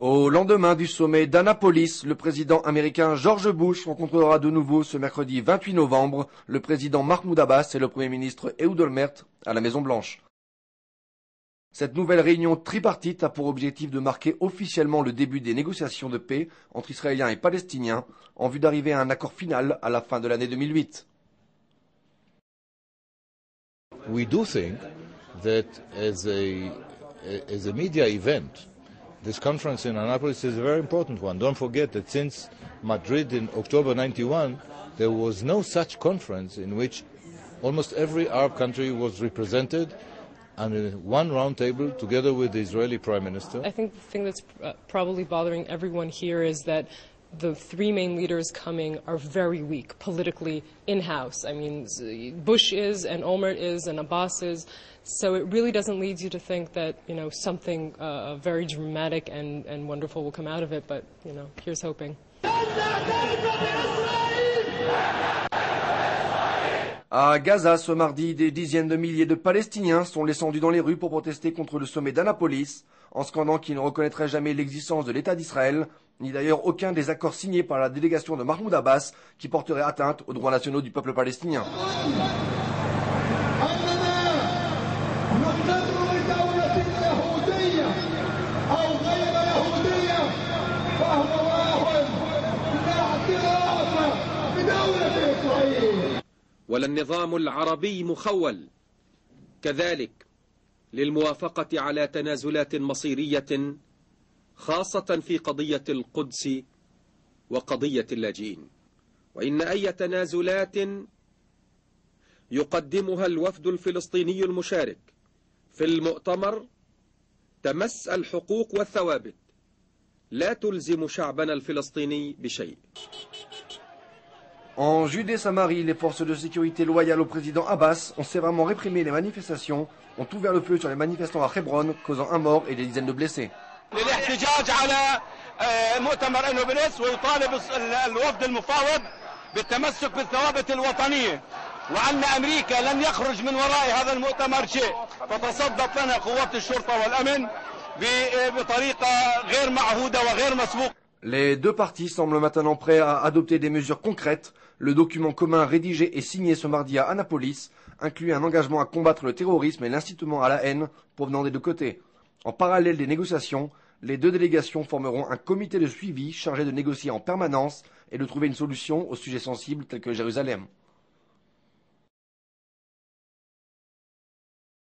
Au lendemain du sommet d'Annapolis, le président américain George Bush rencontrera de nouveau ce mercredi 28 novembre le président Mahmoud Abbas et le premier ministre Ehud Olmert à la Maison-Blanche. Cette nouvelle réunion tripartite a pour objectif de marquer officiellement le début des négociations de paix entre Israéliens et Palestiniens en vue d'arriver à un accord final à la fin de l'année 2008. We do think that as a media event, this conference in Annapolis is a very important one. Don't forget that since Madrid in October 91, there was no such conference in which almost every Arab country was represented and in one round table together with the Israeli Prime Minister. I think the thing that's probably bothering everyone here is that the three main leaders coming are very weak politically in-house. I mean, Bush is, and Olmert is, and Abbas is. So it really doesn't lead you to think that, something very dramatic and wonderful will come out of it. But, here's hoping. À Gaza, ce mardi, des dizaines de milliers de Palestiniens sont descendus dans les rues pour protester contre le sommet d'Annapolis, en scandant qu'ils ne reconnaîtraient jamais l'existence de l'État d'Israël, ni d'ailleurs aucun des accords signés par la délégation de Mahmoud Abbas qui porterait atteinte aux droits nationaux du peuple palestinien. والنظام العربي مخول كذلك للموافقة على تنازلات مصيرية خاصة في قضية القدس وقضية اللاجئين وإن أي تنازلات يقدمها الوفد الفلسطيني المشارك في المؤتمر تمس الحقوق والثوابت لا تلزم شعبنا الفلسطيني بشيء. En Judée-Samarie, les forces de sécurité loyales au président Abbas ont sévèrement réprimé les manifestations, ont ouvert le feu sur les manifestants à Hebron, causant un mort et des dizaines de blessés. للاحتجاج على مؤتمر أنوبلس ويطالب الوفد المفاوض بالتمسك بالثوابت الوطنية وأن أمريكا لن يخرج من وراء هذا المؤتمر شيء فتصدت لنا قوات الشرطة والأمن بطريقة غير معهودة وغير مسبوقة. Les deux parties semblent maintenant prêts à adopter des mesures concrètes. Le document commun rédigé et signé ce mardi à Annapolis inclut un engagement à combattre le terrorisme et l'incitement à la haine provenant des deux côtés. En parallèle des négociations, les deux délégations formeront un comité de suivi chargé de négocier en permanence et de trouver une solution aux sujets sensibles tels que Jérusalem.